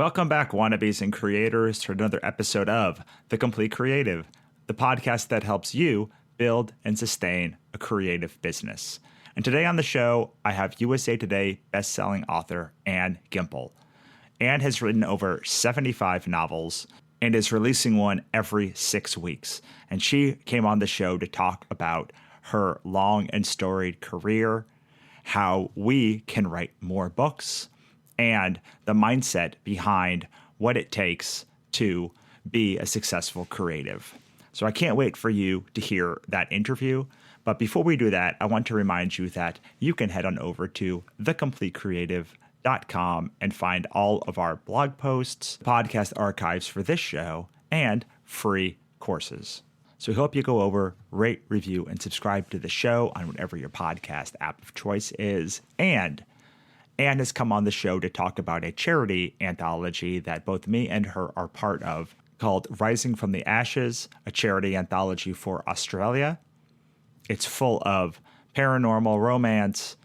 Welcome back, wannabes and creators, to another episode of The Complete Creative, the podcast that helps you build and sustain a creative business. And today on the show, I have USA Today bestselling author Anne Gimpel. Anne has written over 75 novels and is releasing one every 6 weeks. And she came on the show to talk about her long and storied career, how we can write more books, and the mindset behind what it takes to be a successful creative. So I can't wait for you to hear that interview. But before we do that, I want to remind you that you can head on over to thecompletecreative.com and find all of our blog posts, podcast archives for this show, and free courses. So we hope you go over, rate, review, and subscribe to the show on whatever your podcast app of choice is. And Anne has come on the show to talk about a charity anthology that both me and her are part of called Rising from the Ashes, a charity anthology for Australia. It's full of paranormal romance,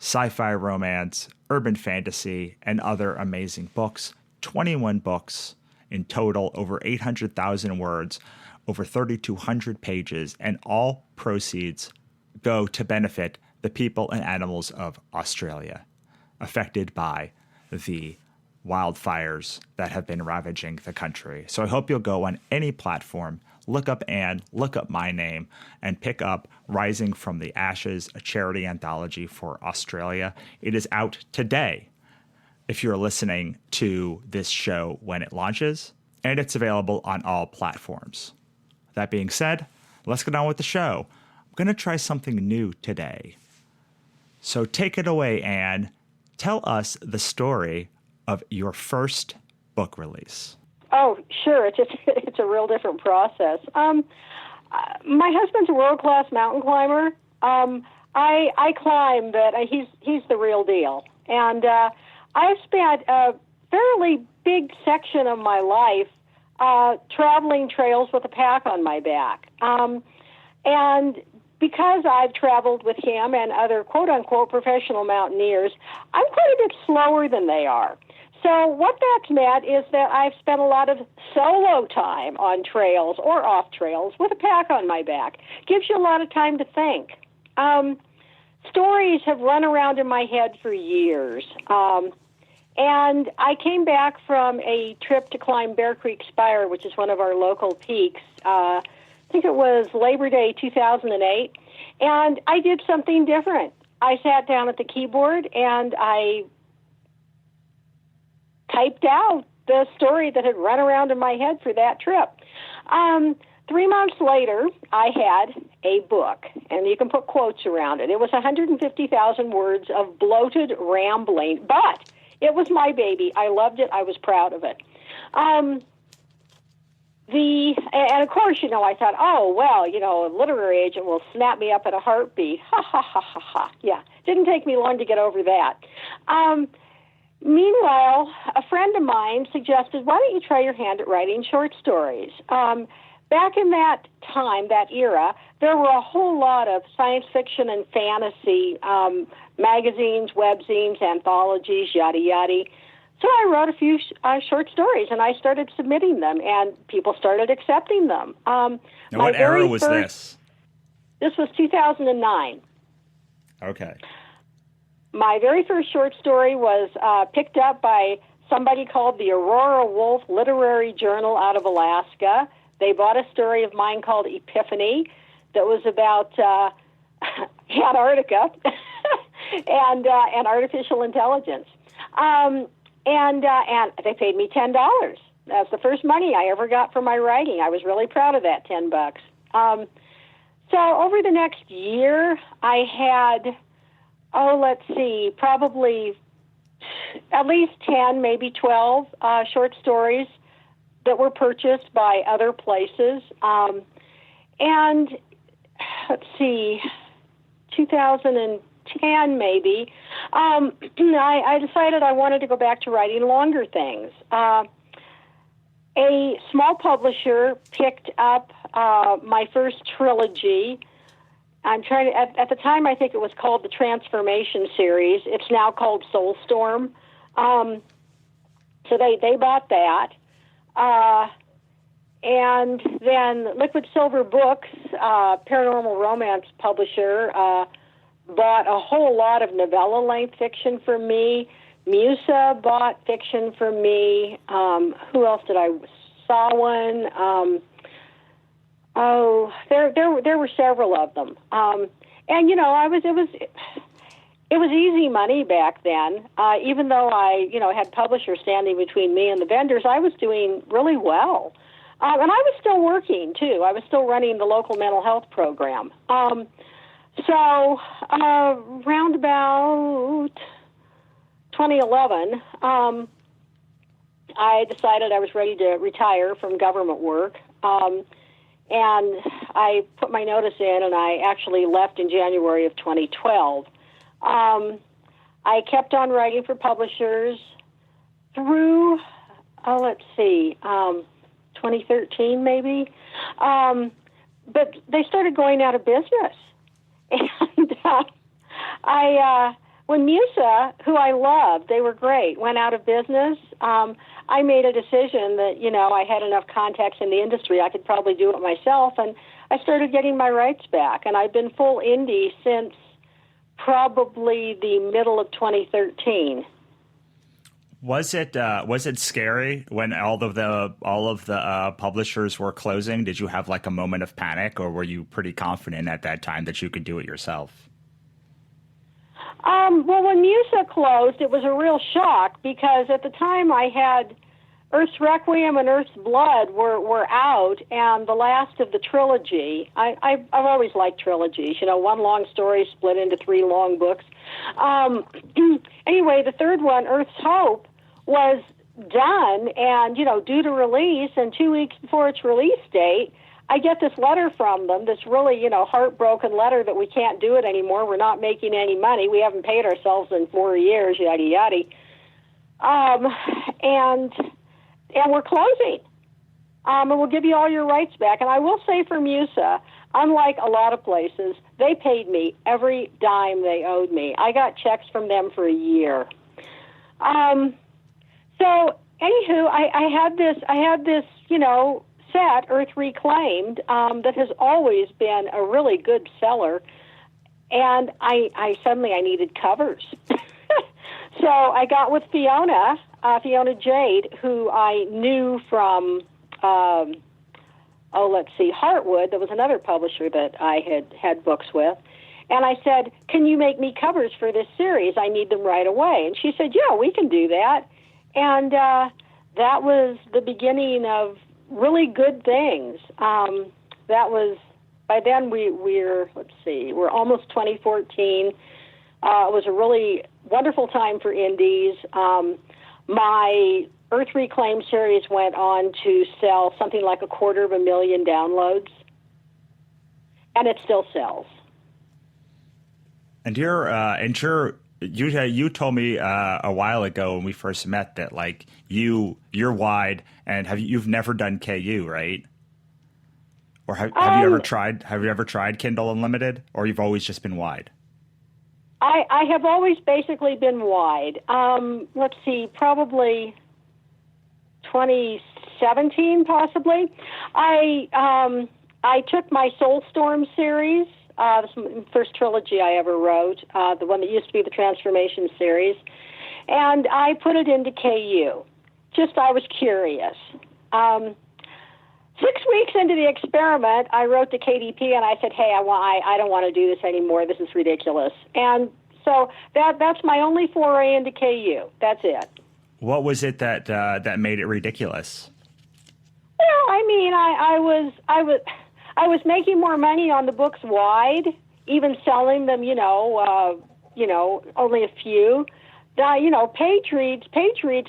sci-fi romance, urban fantasy, and other amazing books. 21 books in total, over 800,000 words, over 3,200 pages, and all proceeds go to benefit the people and animals of Australia affected by the wildfires that have been ravaging the country. So I hope you'll go on any platform, look up Anne, look up my name, and pick up Rising from the Ashes, a charity anthology for Australia. It is out today if you're listening to this show when it launches, and it's available on all platforms. That being said, let's get on with the show. I'm going to try something new today. So take it away, Anne. Tell us the story of your first book release. Oh, sure. It's a real different process. My husband's a world-class mountain climber. I climb, but he's the real deal. And I've spent a fairly big section of my life traveling trails with a pack on my back. And because I've traveled with him and other quote-unquote professional mountaineers, I'm quite a bit slower than they are. So what that's meant is that I've spent a lot of solo time on trails or off trails with a pack on my back. Gives you a lot of time to think. Stories have run around in my head for years. And I came back from a trip to climb Bear Creek Spire, which is one of our local peaks. I think it was Labor Day 2008, and I did something different. I sat down at the keyboard and I typed out the story that had run around in my head for that trip. 3 months later, I had a book, and you can put quotes around it. It was 150,000 words of bloated rambling, but it was my baby. I loved it. I was proud of it. And of course, I thought, oh, well, a literary agent will snap me up at a heartbeat. Ha, ha, ha, ha, ha. Yeah, didn't take me long to get over that. Meanwhile, a friend of mine suggested, why don't you try your hand at writing short stories? Back in that time, that era, there were a whole lot of science fiction and fantasy magazines, webzines, anthologies, yada, yada. So I wrote a few short stories, and I started submitting them, and people started accepting them. Now, what era was this? This was 2009. Okay. My very first short story was picked up by somebody called the Aurora Wolf Literary Journal out of Alaska. They bought a story of mine called Epiphany that was about Antarctica and artificial intelligence. And they paid me $10. That's the first money I ever got for my writing. I was really proud of that $10. So over the next year, I had, probably at least 10, maybe 12 short stories that were purchased by other places. And 2010 maybe, I decided I wanted to go back to writing longer things. A small publisher picked up my first trilogy. I'm trying to, at the time, I think it was called the Transformation Series. It's now called Soulstorm. So they bought that. And then Liquid Silver Books, paranormal romance publisher, bought a whole lot of novella-length fiction from me. Musa bought fiction from me. Who else did I saw one? There were several of them. And it was easy money back then. Even though I had publishers standing between me and the vendors, I was doing really well. And I was still working, too. I was still running the local mental health program. So round about 2011, I decided I was ready to retire from government work. And I put my notice in, and I actually left in January of 2012. I kept on writing for publishers through, 2013 maybe. But they started going out of business. And when Musa, who I loved, they were great, went out of business, I made a decision that, I had enough contacts in the industry, I could probably do it myself, and I started getting my rights back. And I've been full indie since probably the middle of 2013. Was it scary when all of the publishers were closing? Did you have like a moment of panic, or were you pretty confident at that time that you could do it yourself? Well, when Musa closed, it was a real shock because at the time I had Earth's Requiem and Earth's Blood were out, and the last of the trilogy. I've always liked trilogies, one long story split into 3 long books. Anyway, the third one, Earth's Hope, was done and, due to release, and 2 weeks before its release date, I get this letter from them, this really, heartbroken letter that we can't do it anymore. We're not making any money. We haven't paid ourselves in 4 years, yada, yada. And we're closing. And we'll give you all your rights back. And I will say for Musa, unlike a lot of places, they paid me every dime they owed me. I got checks from them for a year. So, anywho, I had this, set, Earth Reclaimed, that has always been a really good seller, and I suddenly needed covers. So I got with Fiona Jade, who I knew from, Heartwood. There was another publisher that I had books with. And I said, can you make me covers for this series? I need them right away. And she said, yeah, we can do that. And that was the beginning of really good things. That was, by then we're almost 2014. It was a really wonderful time for indies. My Earth Reclaimed series went on to sell something like 250,000 downloads, and it still sells. And you told me a while ago when we first met that like you're wide, and you've never done KU, right? Or have you ever tried Kindle Unlimited, or you've always just been wide? I have always basically been wide. Probably 2017, possibly. I took my Soulstorm series. This is the first trilogy I ever wrote, the one that used to be the Transformation series, and I put it into KU. I was curious. 6 weeks into the experiment, I wrote to KDP and I said, "Hey, I don't want to do this anymore. This is ridiculous." And so that's my only foray into KU. That's it. What was it that made it ridiculous? Well, I mean, I was making more money on the books wide, even selling them, only a few. Page reads,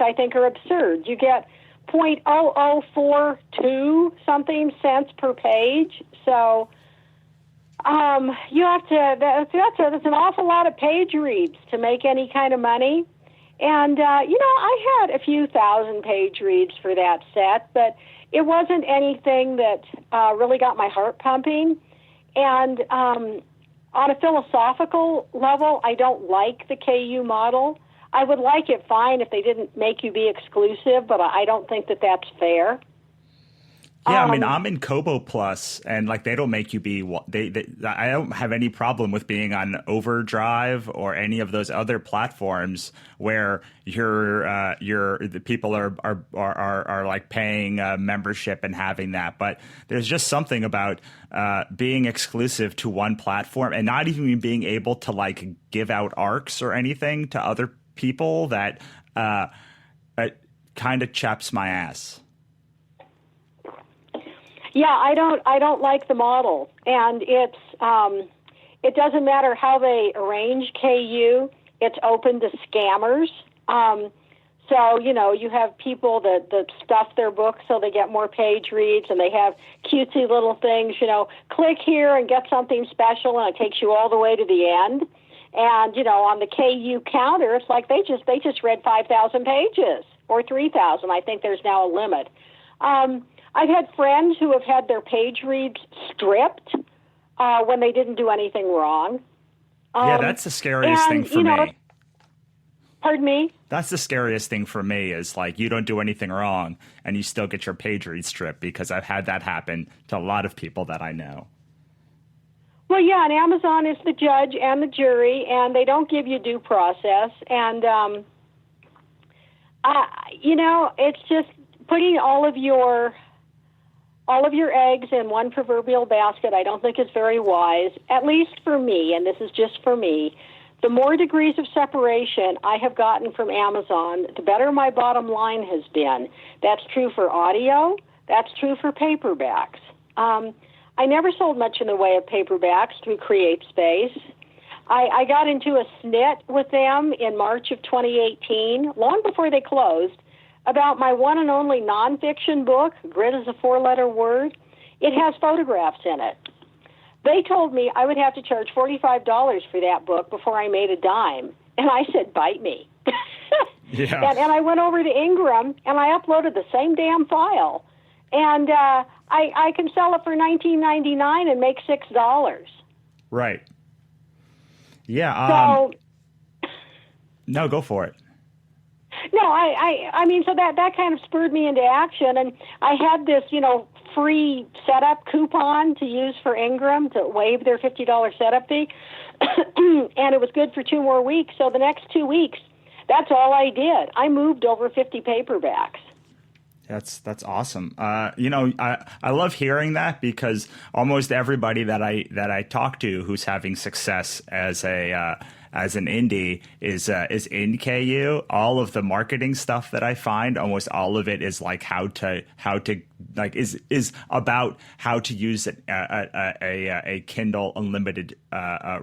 I think, are absurd. You get 0.0042 something cents per page. So you have to, that's an awful lot of page reads to make any kind of money. And, I had a few thousand page reads for that set, but it wasn't anything that really got my heart pumping. And on a philosophical level, I don't like the KU model. I would like it fine if they didn't make you be exclusive, but I don't think that that's fair. Yeah, I mean, I'm in Kobo Plus, and like they don't make you be. I don't have any problem with being on Overdrive or any of those other platforms where the people are like paying a membership and having that. But there's just something about being exclusive to one platform and not even being able to like give out arcs or anything to other people that kind of chaps my ass. Yeah, I don't like the model, and it doesn't matter how they arrange KU. It's open to scammers. So you have people that stuff their books so they get more page reads, and they have cutesy little things. Click here and get something special, and it takes you all the way to the end. And on the KU counter, it's like they just read 5,000 pages or 3,000. I think there's now a limit. I've had friends who have had their page reads stripped when they didn't do anything wrong. Yeah, that's the scariest thing for me. Pardon me? That's the scariest thing for me is like you don't do anything wrong and you still get your page read stripped, because I've had that happen to a lot of people that I know. Well, yeah, and Amazon is the judge and the jury, and they don't give you due process. And, it's just putting all of your eggs in one proverbial basket, I don't think is very wise, at least for me, and this is just for me. The more degrees of separation I have gotten from Amazon, the better my bottom line has been. That's true for audio. That's true for paperbacks. I never sold much in the way of paperbacks through CreateSpace. I got into a snit with them in March of 2018, long before they closed, about my one and only nonfiction book, Grit is a 4-letter word. It has photographs in it. They told me I would have to charge $45 for that book before I made a dime. And I said, bite me. Yeah. And I went over to Ingram, and I uploaded the same damn file. And I can sell it for $19.99 and make $6. Right. Yeah. So, no, go for it. No, I mean, so that kind of spurred me into action, and I had this, free setup coupon to use for Ingram to waive their $50 setup fee, and it was good for 2 more weeks. So the next 2 weeks, that's all I did. I moved over 50 paperbacks. That's awesome. I love hearing that, because almost everybody that I talk to who's having success as an indie is in KU. All of the marketing stuff that I find, almost all of it is like how to like is about how to use a Kindle Unlimited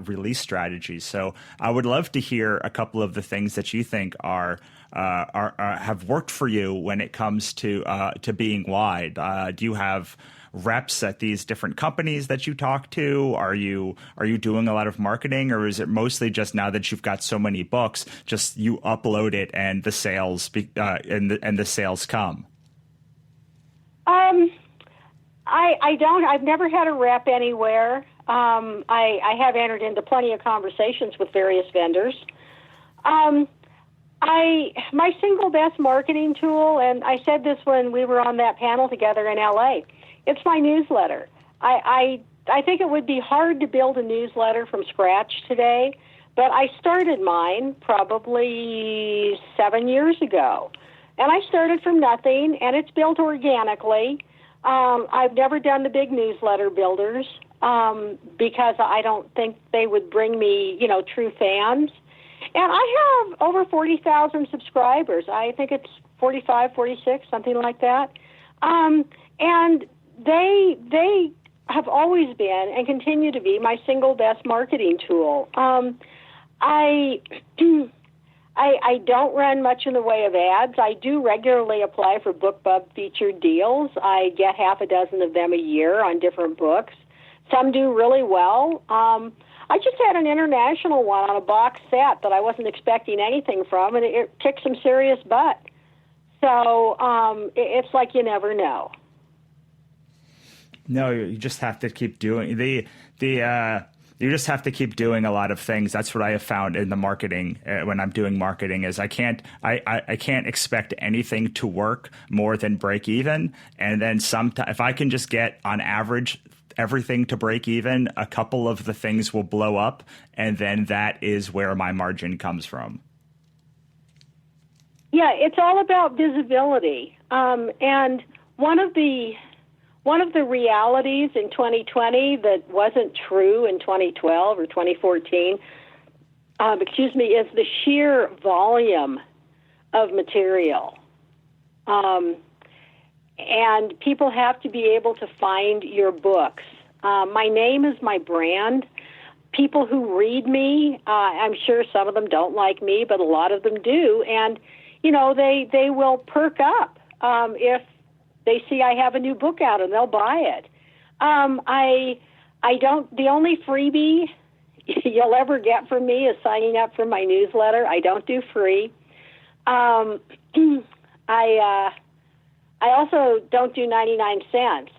release strategy. So I would love to hear a couple of the things that you think are have worked for you when it comes to being wide. Do you have reps at these different companies that you talk to? Are you doing a lot of marketing, or is it mostly just now that you've got so many books, just you upload it and the sales and the sales come? I've never had a rep anywhere. I have entered into plenty of conversations with various vendors. My single best marketing tool, and I said this when we were on that panel together in LA, it's my newsletter. I think it would be hard to build a newsletter from scratch today, but I started mine probably 7 years ago. And I started from nothing, and it's built organically. I've never done the big newsletter builders because I don't think they would bring me, true fans. And I have over 40,000 subscribers. I think it's 45, 46, something like that. And they have always been and continue to be my single best marketing tool. I don't run much in the way of ads. I do regularly apply for BookBub featured deals. I get half a dozen of them a year on different books. Some do really well. I just had an international one on a box set that I wasn't expecting anything from, and it kicked some serious butt. So it's like you never know. No, you just have to keep doing the You just have to keep doing a lot of things. That's what I have found in the marketing when I'm doing marketing is I can't expect anything to work more than break even. And then if I can just get on average everything to break even, a couple of the things will blow up. And then that is where my margin comes from. Yeah, it's all about visibility. And one of the realities in 2020 that wasn't true in 2012 or 2014, is the sheer volume of material. And people have to be able to find your books. My name is my brand. People who read me, I'm sure some of them don't like me, but a lot of them do. And, they will perk up if they see I have a new book out, and they'll buy it. The only freebie you'll ever get from me is signing up for my newsletter. I don't do free. I also don't do 99 cents.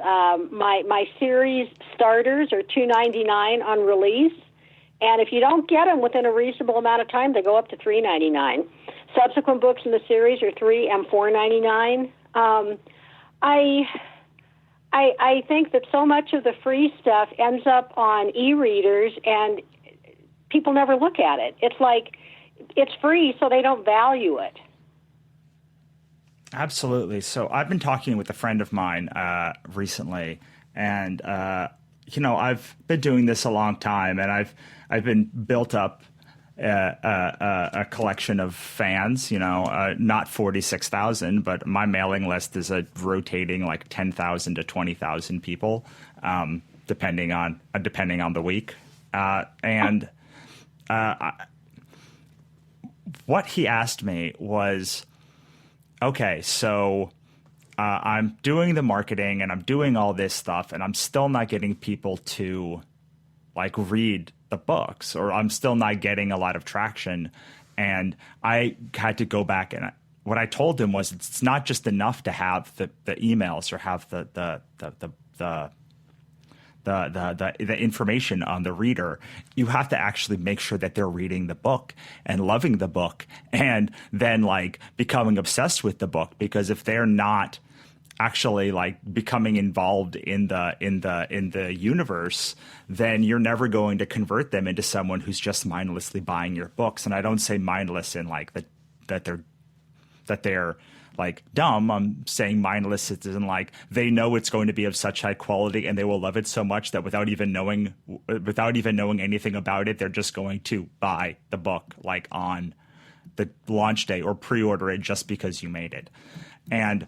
My series starters are $2.99 on release, and if you don't get them within a reasonable amount of time, they go up to $3.99. Subsequent books in the series are $3 and $4.99. I think that so much of the free stuff ends up on e-readers, and people never look at it. It's like it's free, so they don't value it. Absolutely. So I've been talking with a friend of mine recently, and I've been doing this a long time, and I've been built up a collection of fans, not 46,000, but my mailing list is a rotating like 10,000 to 20,000 people, depending on the week. What he asked me was, okay, so I'm doing the marketing and I'm doing all this stuff, and I'm still not getting people to read the books, or I'm still not getting a lot of traction. And I had to go back, and what I told him was it's not just enough to have the emails or have the information on the reader. You have to actually make sure that they're reading the book and loving the book, and then becoming obsessed with the book. Because if they're not actually becoming involved in the universe, then you're never going to convert them into someone who's just mindlessly buying your books. And I don't say mindless in that they're dumb. I'm saying mindless as in they know it's going to be of such high quality and they will love it so much that without even knowing anything about it, they're just going to buy the book on the launch day or pre-order it just because you made it. And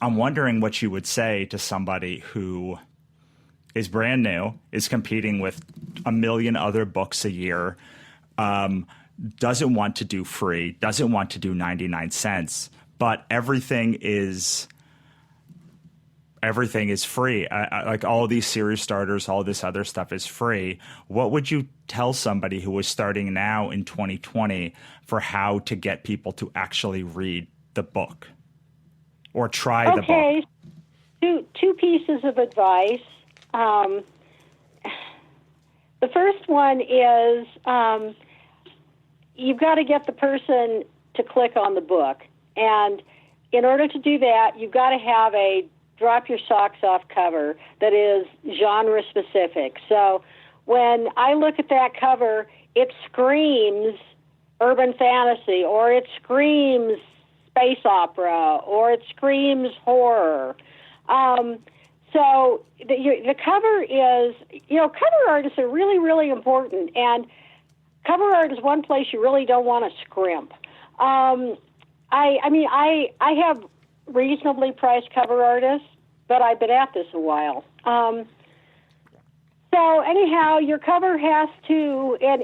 I'm wondering what you would say to somebody who is brand new, is competing with a million other books a year, doesn't want to do free, doesn't want to do 99 cents, but everything is free. All these series starters, all this other stuff is free. What would you tell somebody who is starting now in 2020 for how to get people to actually read the book or try the book? Okay, two pieces of advice. The first one is you've got to get the person to click on the book. And in order to do that, you've got to have a drop your socks off cover that is genre specific. So when I look at that cover, it screams urban fantasy, or it screams space opera, or it screams horror. So the cover is, cover art is really, really important. And cover art is one place you really don't want to scrimp. I have reasonably priced cover artists, but I've been at this a while. So anyhow, your cover has to, and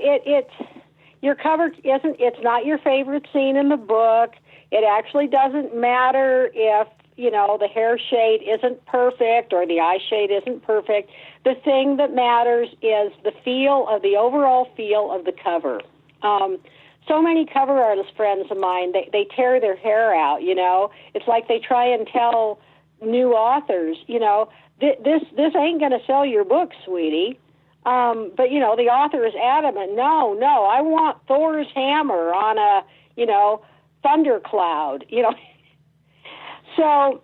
your cover it's not your favorite scene in the book. It actually doesn't matter if, the hair shade isn't perfect or the eye shade isn't perfect. The thing that matters is the overall feel of the cover. So many cover artist friends of mine, they tear their hair out, It's like they try and tell new authors, this ain't going to sell your book, sweetie. But, the author is adamant, no, I want Thor's hammer on a, thundercloud, So,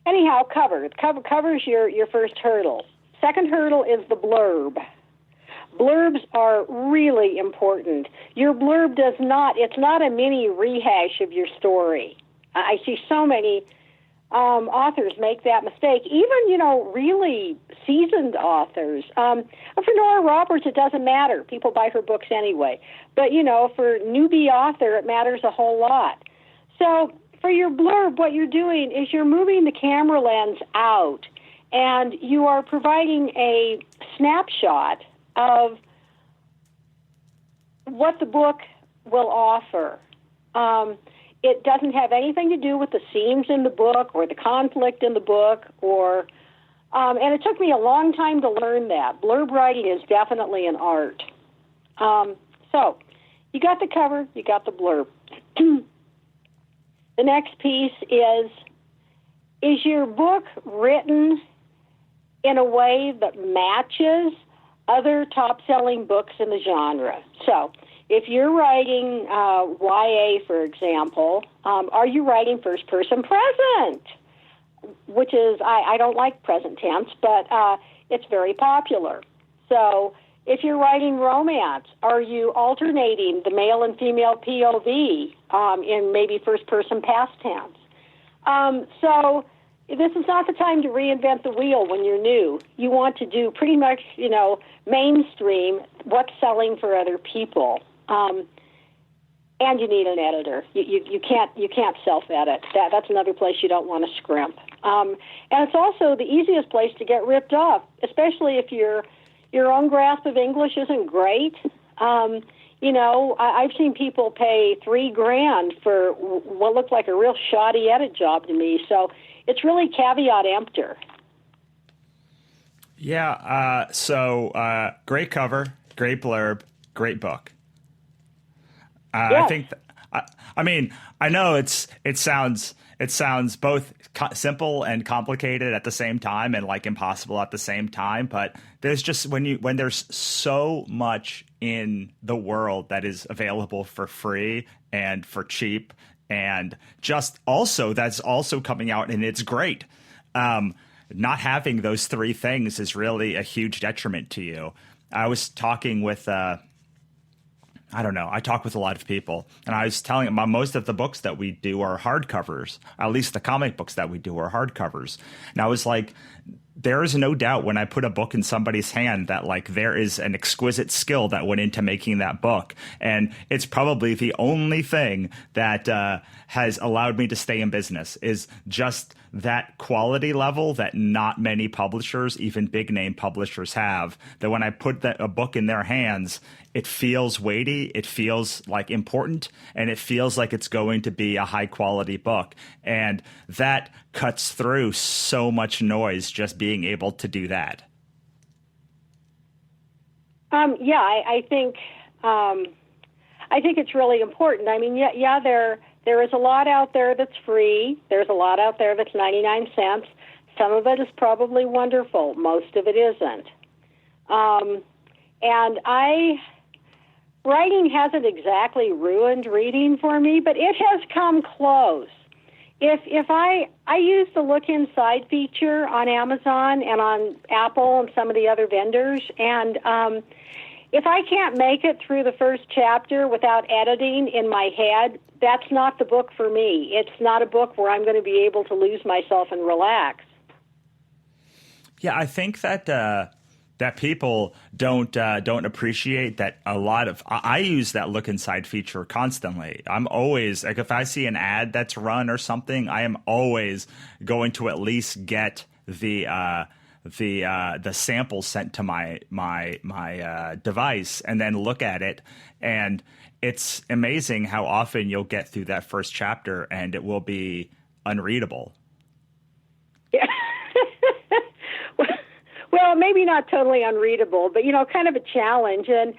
anyhow, cover's your first hurdle. Second hurdle is the blurb. Blurbs are really important. Your blurb it's not a mini rehash of your story. I see so many authors make that mistake. Even, really seasoned authors. For Nora Roberts, it doesn't matter. People buy her books anyway. But, for newbie author, it matters a whole lot. So for your blurb, what you're doing is you're moving the camera lens out, and you are providing a snapshot of what the book will offer. It doesn't have anything to do with the themes in the book or the conflict in the book, and it took me a long time to learn that. Blurb writing is definitely an art. So you got the cover, you got the blurb. The next piece is your book written in a way that matches other top-selling books in the genre? So if you're writing YA, for example, are you writing first-person present? Which is, I don't like present tense, but it's very popular. So if you're writing romance, are you alternating the male and female POV in maybe first-person past tense? So this is not the time to reinvent the wheel when you're new. You want to do pretty much, mainstream what's selling for other people. And you need an editor. You can't self-edit. That's another place you don't want to scrimp. And it's also the easiest place to get ripped off, especially if your own grasp of English isn't great. I've seen people pay $3,000 for what looked like a real shoddy edit job to me. So it's really caveat emptor. Yeah. So great cover, great blurb, great book. Yes. I think. I know it sounds both simple and complicated at the same time, and like impossible at the same time. But there's just when there's so much in the world that is available for free and for cheap, and just also that's also coming out and it's great. Not having those three things is really a huge detriment to you. I was talking with. I talk with a lot of people, and I was telling them most of the books that we do are hardcovers. At least the comic books that we do are hardcovers. And I was like, there is no doubt when I put a book in somebody's hand that like there is an exquisite skill that went into making that book. And it's probably the only thing that has allowed me to stay in business is just that quality level that not many publishers, even big name publishers, have. That when I put a book in their hands, it feels weighty, it feels like important, and it feels like it's going to be a high quality book. And that cuts through so much noise just being able to do that. I think it's really important. I mean, there is a lot out there that's free. There's a lot out there that's 99 cents. Some of it is probably wonderful. Most of it isn't. Writing hasn't exactly ruined reading for me, but it has come close. If I use the Look Inside feature on Amazon and on Apple and some of the other vendors, and if I can't make it through the first chapter without editing in my head, that's not the book for me. It's not a book where I'm going to be able to lose myself and relax. Yeah, I think that people don't appreciate that a lot of. I use that Look Inside feature constantly. I'm always like, if I see an ad that's run or something, I am always going to at least get the sample sent to my device and then look at it. And it's amazing how often you'll get through that first chapter and it will be unreadable. Yeah. Well, maybe not totally unreadable, but, kind of a challenge. And,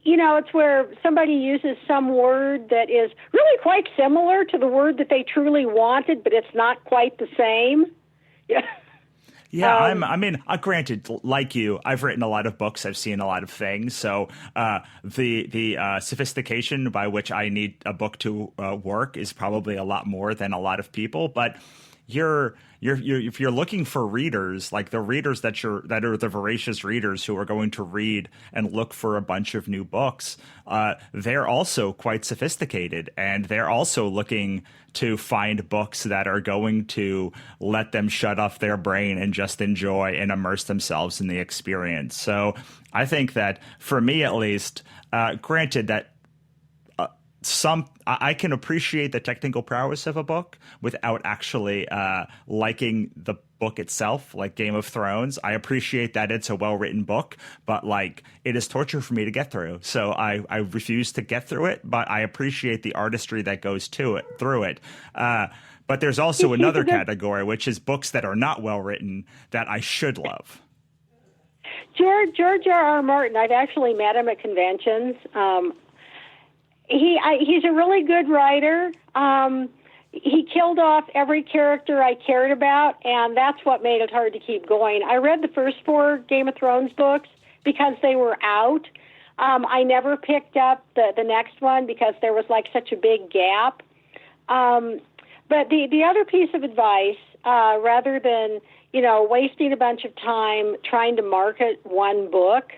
it's where somebody uses some word that is really quite similar to the word that they truly wanted, but it's not quite the same. Yeah. Yeah, I mean, granted, like you, I've written a lot of books. I've seen a lot of things. So the sophistication by which I need a book to work is probably a lot more than a lot of people. But you're if you're looking for readers, like the readers that are the voracious readers who are going to read and look for a bunch of new books, they're also quite sophisticated, and they're also looking to find books that are going to let them shut off their brain and just enjoy and immerse themselves in the experience. So I think that for me, at least, granted that I can appreciate the technical prowess of a book without actually liking the book itself, like Game of Thrones. I appreciate that it's a well-written book, but like it is torture for me to get through. So I refuse to get through it, but I appreciate the artistry that goes through it. But there's also another category, which is books that are not well-written that I should love. George R.R. Martin, I've actually met him at conventions. He's a really good writer. He killed off every character I cared about, and that's what made it hard to keep going. I read the first 4 Game of Thrones books because they were out. I never picked up the next one because there was like such a big gap. But the other piece of advice, rather than wasting a bunch of time trying to market one book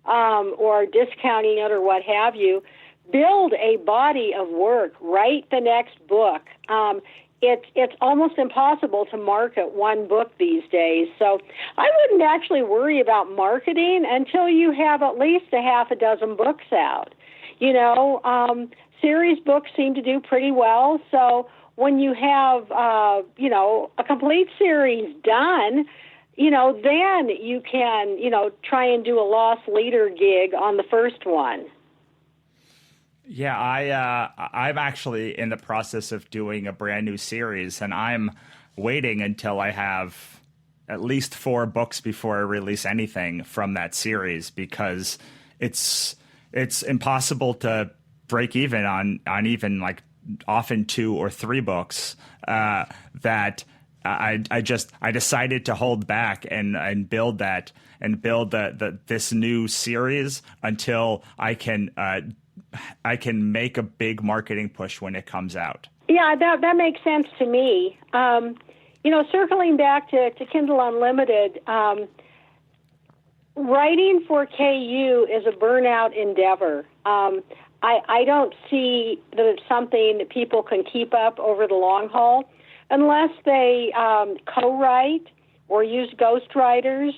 or discounting it or what have you, build a body of work. Write the next book. It's almost impossible to market one book these days. So I wouldn't actually worry about marketing until you have at least a half a dozen books out. Series books seem to do pretty well. So when you have, a complete series done, then you can, try and do a lost leader gig on the first one. Yeah, I'm actually in the process of doing a brand new series, and I'm waiting until I have at least 4 books before I release anything from that series, because it's impossible to break even on even like often 2 or 3 books that I decided to hold back and build this new series until I can make a big marketing push when it comes out. Yeah, that makes sense to me. Circling back to Kindle Unlimited, writing for KU is a burnout endeavor. I don't see that it's something that people can keep up over the long haul unless they co-write or use ghostwriters,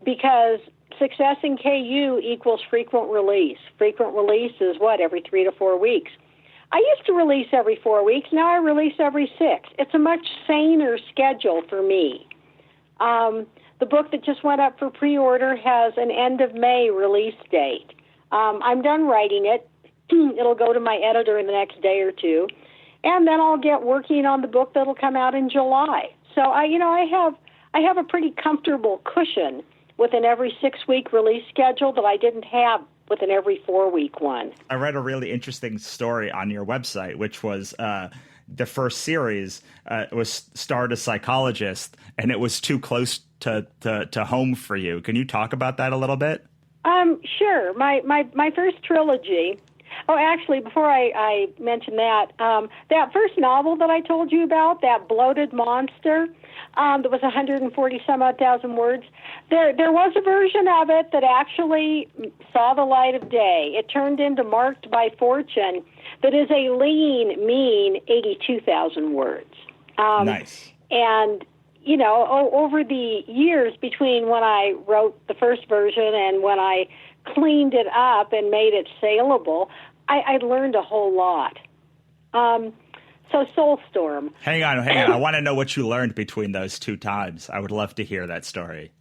because success in KU equals frequent release. Frequent release is every 3 to 4 weeks. I used to release every 4 weeks. Now I release every 6. It's a much saner schedule for me. The book that just went up for pre-order has an end of May release date. I'm done writing it. It'll go to my editor in the next day or 2. And then I'll get working on the book that'll come out in July. So I have a pretty comfortable cushion with an every 6-week release schedule that I didn't have with an every 4-week one. I read a really interesting story on your website, which was the first series was starred a psychologist, and it was too close to home for you. Can you talk about that a little bit? Sure. My first trilogy. Oh, actually, before I mention that, that first novel that I told you about, that bloated monster, that was 140-some-odd thousand words, there was a version of it that actually saw the light of day. It turned into Marked by Fortune, that is a lean, mean 82,000 words. Nice. And, over the years between when I wrote the first version and when I cleaned it up and made it saleable, I learned a whole lot. So Soulstorm. Hang on. I want to know what you learned between those 2 times. I would love to hear that story.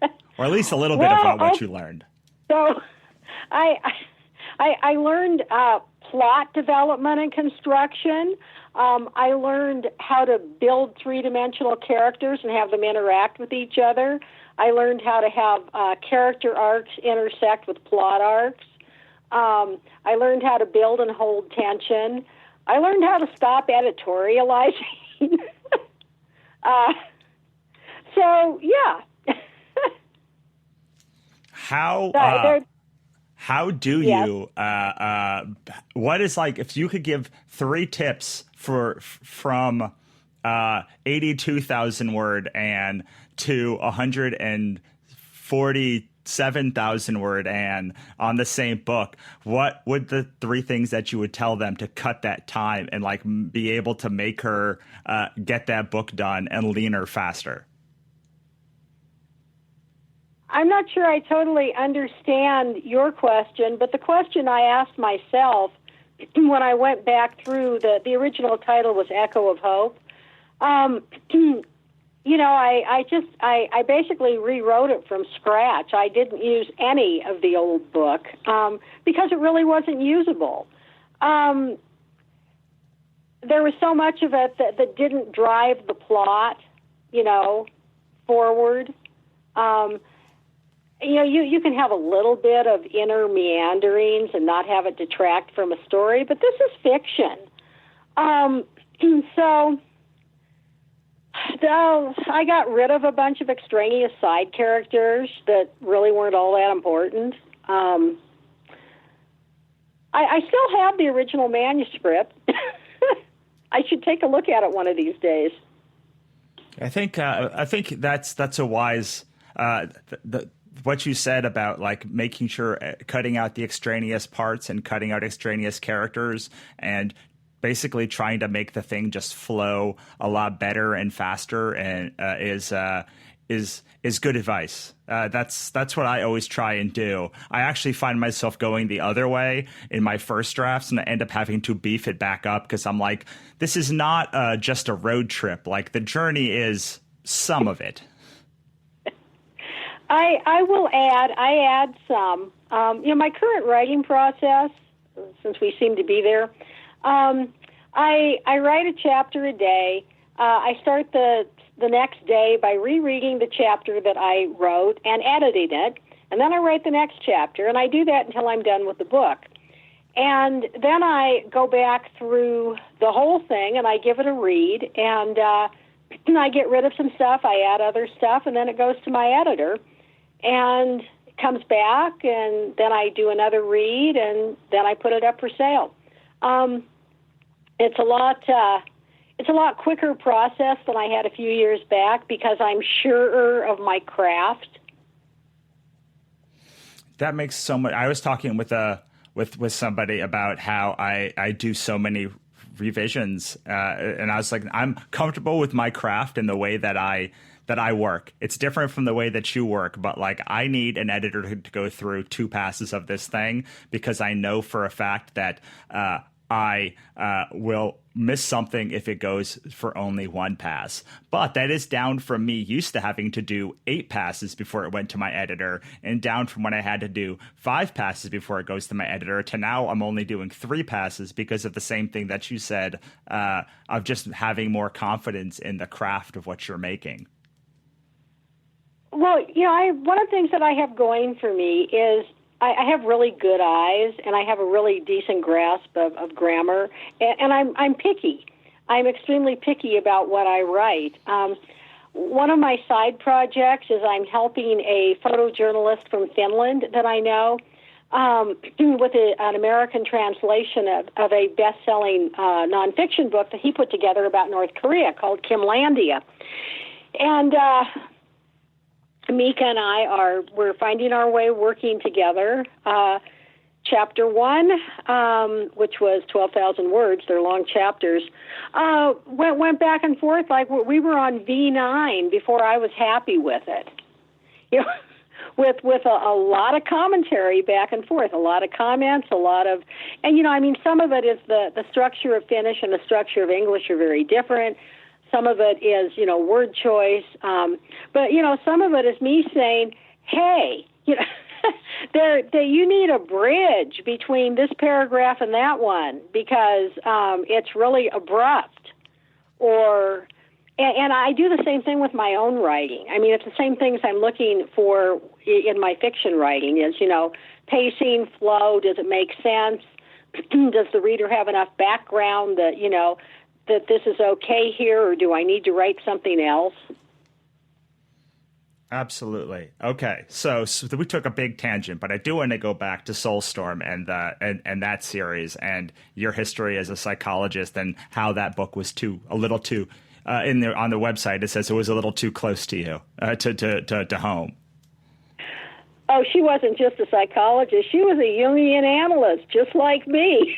Or at least a little bit about what you learned. So I learned plot development and construction. I learned how to build 3-dimensional characters and have them interact with each other. I learned how to have character arcs intersect with plot arcs. I learned how to build and hold tension. I learned how to stop editorializing. So, yeah. How do Yes. you, what is like, if you could give 3 tips from 82,000 word and to 147,000 word and on the same book, what would the 3 things that you would tell them to cut that time and like be able to make her get that book done and leaner faster? I'm not sure I totally understand your question, but the question I asked myself when I went back through the original title was Echo of Hope. I basically rewrote it from scratch. I didn't use any of the old book because it really wasn't usable. There was so much of it that didn't drive the plot, forward. You can have a little bit of inner meanderings and not have it detract from a story, but this is fiction. So I got rid of a bunch of extraneous side characters that really weren't all that important. I still have the original manuscript. I should take a look at it one of these days. I think that's a wise what you said about like making sure cutting out the extraneous parts and cutting out extraneous characters and basically trying to make the thing just flow a lot better and faster and is good advice. That's what I always try and do. I actually find myself going the other way in my first drafts, and I end up having to beef it back up because I'm like, this is not just a road trip. Like the journey is some of it. I will add some. My current writing process, since we seem to be there, I write a chapter a day. I start the next day by rereading the chapter that I wrote and editing it, and then I write the next chapter, and I do that until I'm done with the book. And then I go back through the whole thing, and I give it a read, and I get rid of some stuff, I add other stuff, and then it goes to my editor. And it comes back, and then I do another read, and then I put it up for sale. It's a lot quicker process than I had a few years back because I'm surer of my craft. That makes so much. I was talking with somebody about how I do so many revisions, and I was like, I'm comfortable with my craft and the way that I work. It's different from the way that you work, but like I need an editor to go through 2 passes of this thing because I know for a fact that I will miss something if it goes for only 1 pass. But that is down from me used to having to do 8 passes before it went to my editor, and down from when I had to do 5 passes before it goes to my editor to now I'm only doing 3 passes because of the same thing that you said, of just having more confidence in the craft of what you're making. Well, one of the things that I have going for me is I have really good eyes, and I have a really decent grasp of grammar, and I'm picky. I'm extremely picky about what I write. One of my side projects is I'm helping a photojournalist from Finland that I know with an American translation of a best-selling nonfiction book that he put together about North Korea called Kimlandia. And Mika and we're finding our way working together. Chapter 1, which was 12,000 words, they're long chapters, went back and forth like we were on V9 before I was happy with it. With a lot of commentary back and forth, a lot of comments, and some of it is the structure of Finnish and the structure of English are very different. Some of it is, word choice. But, some of it is me saying, hey, you need a bridge between this paragraph and that one because it's really abrupt. And I do the same thing with my own writing. I mean, it's the same things I'm looking for in my fiction writing is, pacing, flow, does it make sense? Does the reader have enough background that this is okay here, or do I need to write something else? Absolutely. Okay, so we took a big tangent, but I do want to go back to Soulstorm and that series and your history as a psychologist and how that book was a little too in there on the website. It says it was a little too close to you to home. Oh, she wasn't just a psychologist; she was a Jungian analyst, just like me.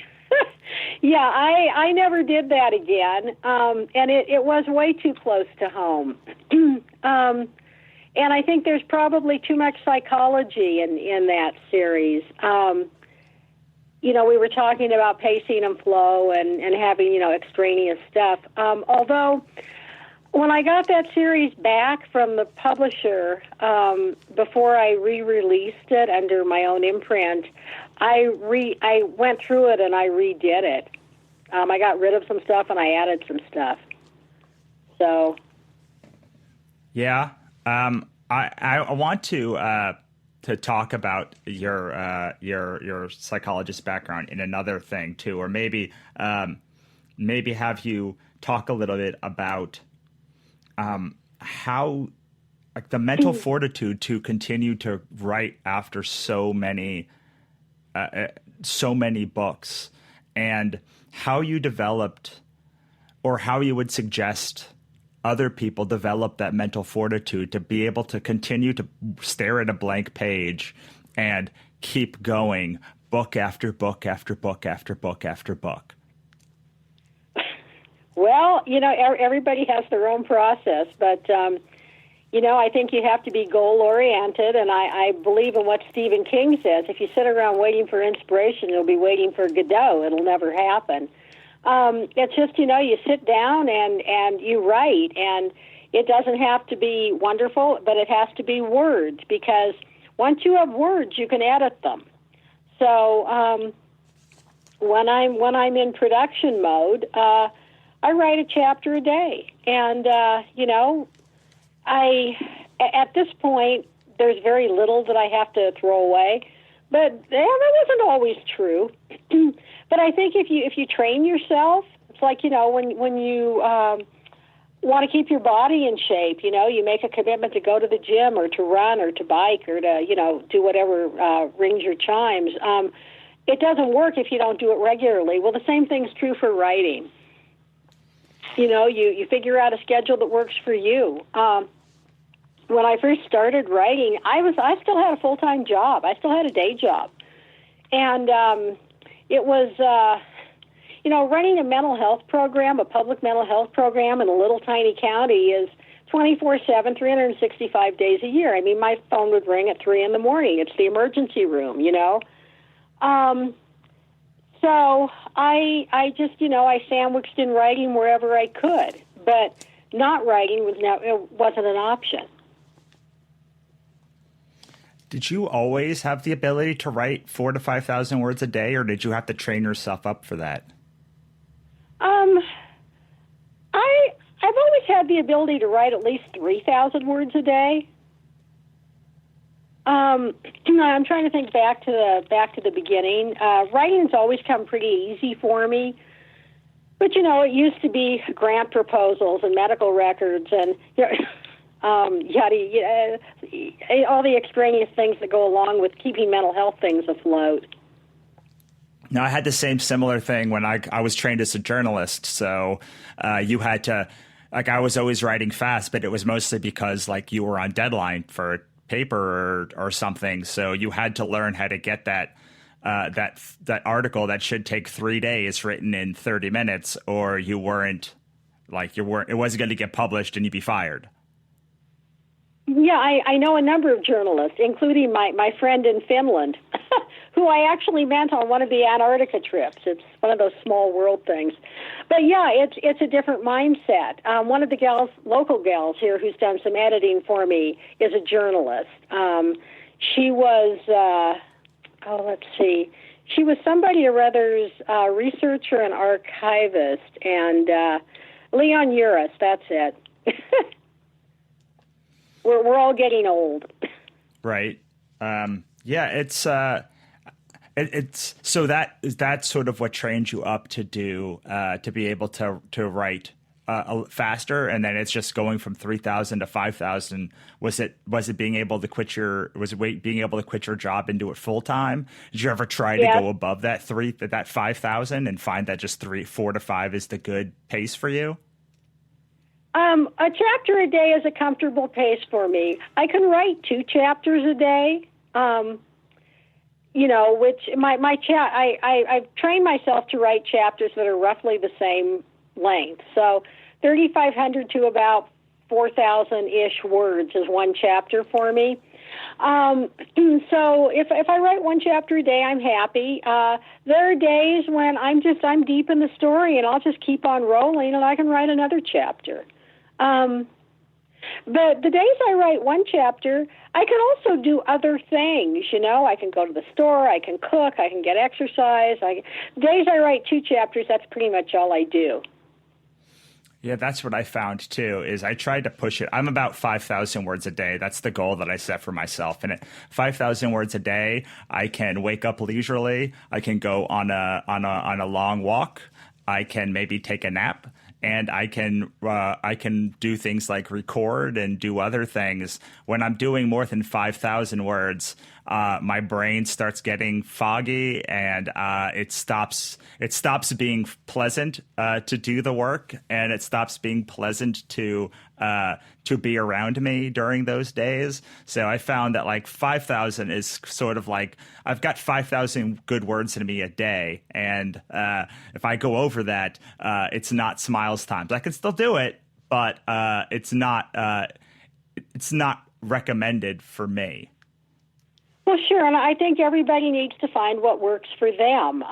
Yeah, I never did that again, and it was way too close to home. And I think there's probably too much psychology in that series. We were talking about pacing and flow and having, extraneous stuff. Although, when I got that series back from the publisher, before I re-released it under my own imprint, I went through it and I redid it. I got rid of some stuff and I added some stuff. So. Yeah. I want to talk about your psychologist background in another thing too, or maybe have you talk a little bit about how like the mental fortitude to continue to write after so many books, and how you developed, or how you would suggest other people develop that mental fortitude to be able to continue to stare at a blank page and keep going, book after book after book after book after book. Well, everybody has their own process, but I think you have to be goal-oriented, and I believe in what Stephen King says. If you sit around waiting for inspiration, you'll be waiting for Godot. It'll never happen. It's just, you sit down and you write, and it doesn't have to be wonderful, but it has to be words, because once you have words, you can edit them. So when I'm in production mode, I write a chapter a day, and at this point, there's very little that I have to throw away, but that wasn't always true. But I think if you train yourself, it's like, when you want to keep your body in shape, you make a commitment to go to the gym or to run or to bike or to, do whatever rings your chimes. It doesn't work if you don't do it regularly. Well, the same thing's true for writing. You figure out a schedule that works for you. When I first started writing, I still had a full-time job. I still had a day job. And it was, running a mental health program, a public mental health program in a little tiny county is 24/7, 365 days a year. I mean, my phone would ring at 3 in the morning. It's the emergency room, So I just, I sandwiched in writing wherever I could, but not writing wasn't an option. Did you always have the ability to write 4,000 to 5,000 words a day, or did you have to train yourself up for that? I've always had the ability to write at least 3,000 words a day. I'm trying to think back to the beginning. Writing's always come pretty easy for me, but it used to be grant proposals and medical records and all the extraneous things that go along with keeping mental health things afloat. Now, I had the similar thing when I was trained as a journalist. So you had to, I was always writing fast, but it was mostly because you were on deadline for paper or something. So you had to learn how to get that article that should take 3 days written in 30 minutes, or it wasn't going to get published and you'd be fired. Yeah, I know a number of journalists, including my friend in Finland, who I actually met on one of the Antarctica trips. It's one of those small world things. But yeah, it's a different mindset. One of the local gals here who's done some editing for me is a journalist. She was, she was somebody or other's researcher and archivist, and Leon Uris, that's it. We're all getting old. Right. Yeah, it's so that's sort of what trains you up to do to be able to write faster, and then it's just going from 3,000 to 5,000. Was it being able to quit your job and do it full time? Did you ever try to go above that 5,000 and find that just 4 to 5 is the good pace for you? A chapter a day is a comfortable pace for me. I can write 2 chapters a day. Which I've trained myself to write chapters that are roughly the same length. So 3,500 to about 4,000-ish words is one chapter for me. So if I write 1 chapter a day, I'm happy. There are days when I'm deep in the story and I'll just keep on rolling and I can write another chapter. But the days I write 1 chapter, I can also do other things. I can go to the store, I can cook, I can get exercise. Days I write 2 chapters, that's pretty much all I do. Yeah, that's what I found too, is I tried to push it. I'm about 5,000 words a day. That's the goal that I set for myself. And at 5,000 words a day, I can wake up leisurely. I can go on a long walk. I can maybe take a nap. And I can do things like record and do other things. When I'm doing more than 5,000 words, my brain starts getting foggy, and it stops being pleasant to do the work, and it stops being pleasant to be around me during those days. So I found that like 5,000 is sort of like I've got 5,000 good words in me a day, and if I go over that, it's not smiles times. I can still do it, but it's not recommended for me. Well, sure, and I think everybody needs to find what works for them.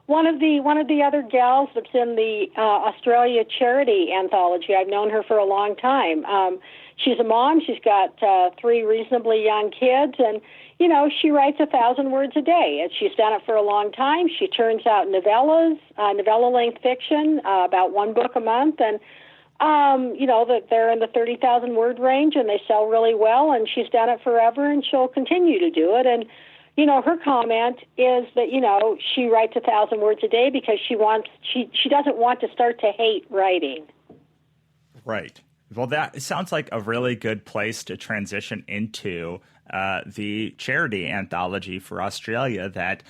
One of the other gals that's in the Australia charity anthology, I've known her for a long time. She's a mom. She's got 3 reasonably young kids, and she writes 1,000 words a day. And she's done it for a long time. She turns out novellas, novella-length fiction, about 1 book a month, and that they're in the 30,000 word range, and they sell really well. And she's done it forever, and she'll continue to do it. And her comment is that, she writes 1,000 words a day because she doesn't want to start to hate writing. Right. Well, that sounds like a really good place to transition into the charity anthology for Australia that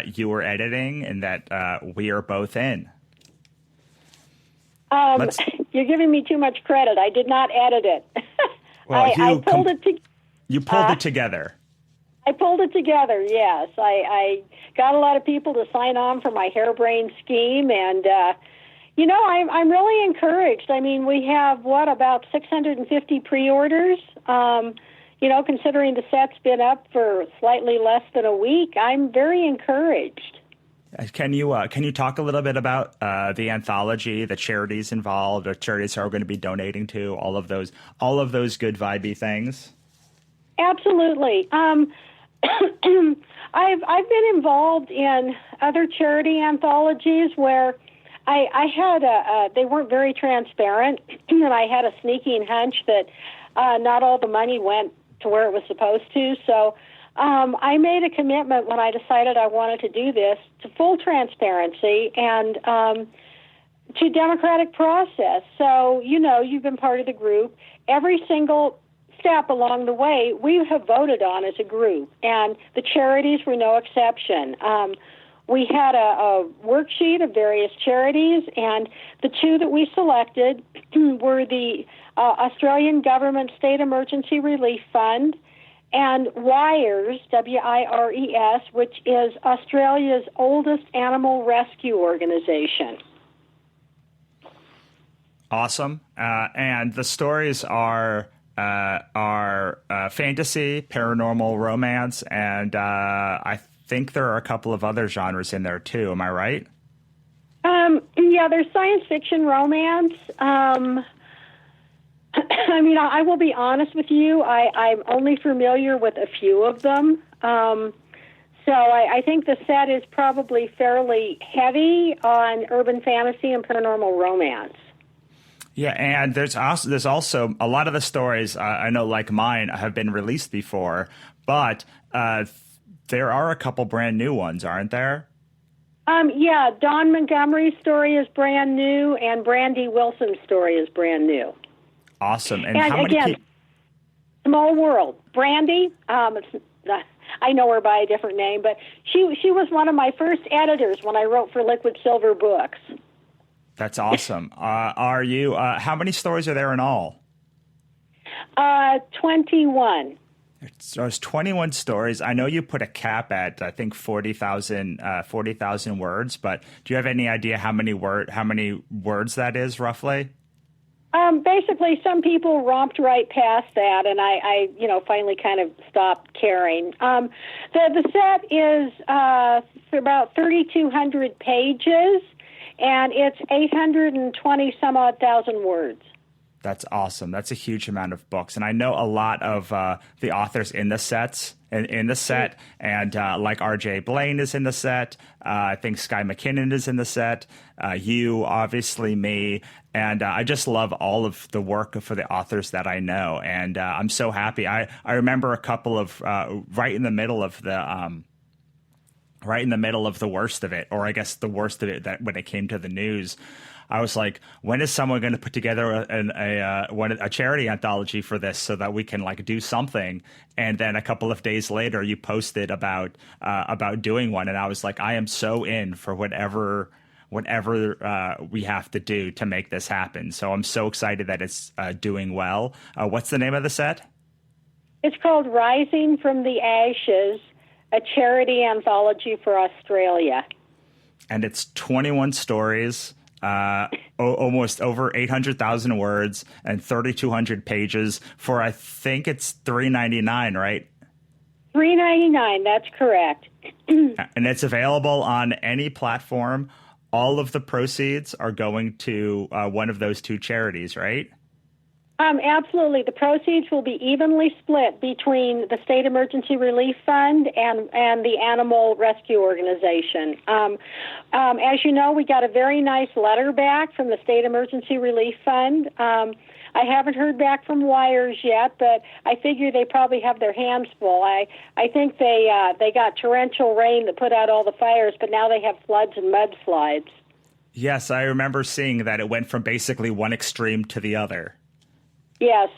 you were editing and that we are both in. You're giving me too much credit. I did not edit it. Well, I pulled it together. You pulled it together. I pulled it together, yes. I got a lot of people to sign on for my harebrained scheme, and, I'm really encouraged. I mean, we have, about 650 pre-orders. Considering the set's been up for slightly less than a week, I'm very encouraged. Can you talk a little bit about the anthology, the charities involved, or charities are going to be donating to, all of those good vibey things? Absolutely. I've been involved in other charity anthologies where I had they weren't very transparent, and I had a sneaking hunch that not all the money went to where it was supposed to. So I made a commitment when I decided I wanted to do this to full transparency and to democratic process. So, you've been part of the group. Every single step along the way we have voted on as a group, and the charities were no exception. We had a worksheet of various charities, and the 2 that we selected were the Australian Government State Emergency Relief Fund and WIRES, WIRES, which is Australia's oldest animal rescue organization. Awesome. And the stories are fantasy, paranormal romance, and I think there are a couple of other genres in there too. Am I right? Yeah, there's science fiction romance. I will be honest with you. I'm only familiar with a few of them. So I think the set is probably fairly heavy on urban fantasy and paranormal romance. Yeah, and there's also a lot of the stories I know, like mine, have been released before, but there are a couple brand new ones, aren't there? Yeah, Don Montgomery's story is brand new, and Brandy Wilson's story is brand new. Awesome. And how many again, small world. Brandy, I know her by a different name, but she was one of my first editors when I wrote for Liquid Silver Books. That's awesome. Are you? How many stories are there in all? 21. So it's 21 stories. I know you put a cap at, I think, 40,000 words, but do you have any idea how many words that is roughly? Basically, some people romped right past that, and I finally kind of stopped caring. The set is about 3,200 pages, and it's 820 some odd thousand words. That's awesome. That's a huge amount of books. And I know a lot of the authors in the set, and like R.J. Blaine is in the set. I think Skye McKinnon is in the set. You, obviously, me. And I just love all of the work for the authors that I know. And I'm so happy. I remember a couple of right in the middle of the worst of it, or I guess the worst of it, that when it came to the news, I was like, when is someone going to put together a charity anthology for this so that we can do something? And then a couple of days later, you posted about doing one, and I was like, I am so in for whatever we have to do to make this happen. So I'm so excited that it's doing well. What's the name of the set? It's called Rising from the Ashes, a charity anthology for Australia. And it's 21 stories. Almost over 800,000 words and 3,200 pages for, I think it's $3.99, right? $3.99, that's correct. And it's available on any platform. All of the proceeds are going to one of those two charities, right? Absolutely. The proceeds will be evenly split between the State Emergency Relief Fund and the Animal Rescue Organization. As you know, we got a very nice letter back from the State Emergency Relief Fund. I haven't heard back from Wires yet, but I figure they probably have their hands full. I think they got torrential rain that put out all the fires, but now they have floods and mudslides. Yes, I remember seeing that it went from basically one extreme to the other. Yes.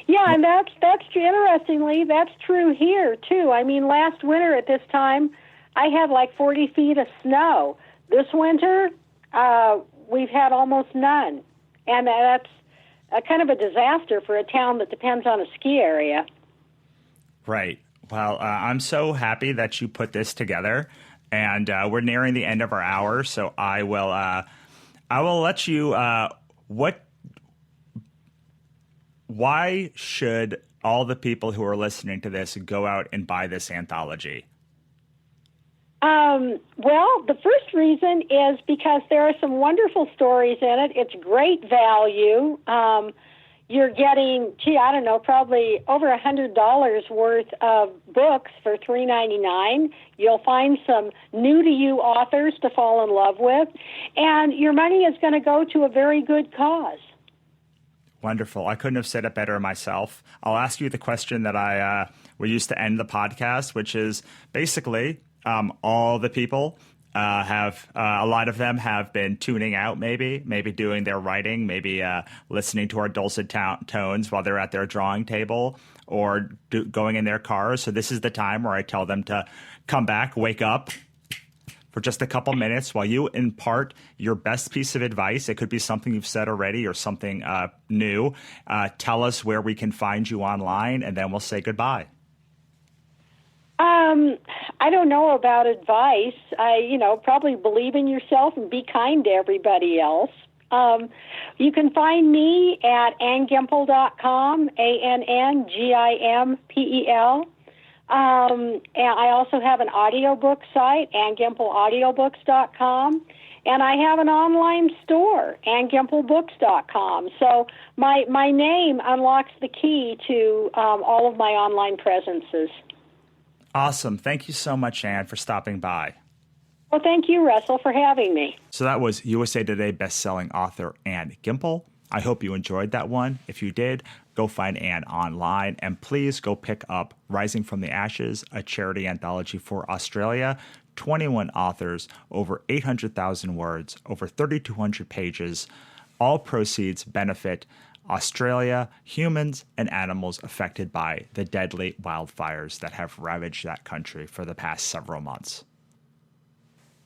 Yeah, and that's interestingly, that's true here, too. I mean, last winter at this time, I had 40 feet of snow. This winter, we've had almost none. And that's kind of a disaster for a town that depends on a ski area. Right. Well, I'm so happy that you put this together. And we're nearing the end of our hour, so I will let you why should all the people who are listening to this go out and buy this anthology? Well, the first reason is because there are some wonderful stories in it. It's great value. You're getting, probably over $100 worth of books for $3.99. You'll find some new-to-you authors to fall in love with, and your money is going to go to a very good cause. Wonderful. I couldn't have said it better myself. I'll ask you the question that we used to end the podcast, which is basically all the people have a lot of them have been tuning out, maybe doing their writing, maybe listening to our dulcet tones while they're at their drawing table or going in their cars. So this is the time where I tell them to come back, wake up for just a couple minutes while you impart your best piece of advice. It could be something you've said already or something new. Tell us where we can find you online, and then we'll say goodbye. I don't know about advice. Probably believe in yourself and be kind to everybody else. You can find me at AnnGimpel.com, ANNGIMPEL. And I also have an audiobook site, AnnGimpelAudiobooks.com, and I have an online store, AnnGimpelBooks.com. So my name unlocks the key to all of my online presences. Awesome. Thank you so much, Ann, for stopping by. Well, thank you, Russell, for having me. So that was USA Today bestselling author Ann Gimpel. I hope you enjoyed that one. If you did, go find Ann online, and please go pick up Rising from the Ashes, a charity anthology for Australia. 21 authors, over 800,000 words, over 3,200 pages. All proceeds benefit Australia, humans, and animals affected by the deadly wildfires that have ravaged that country for the past several months.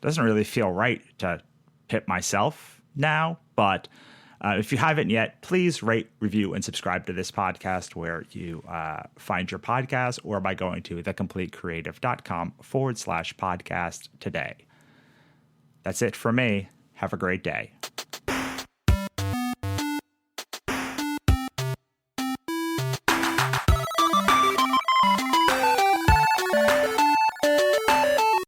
Doesn't really feel right to pit myself now, but if you haven't yet, please rate, review, and subscribe to this podcast where you find your podcast, or by going to thecompletecreative.com/podcast today. That's it for me. Have a great day.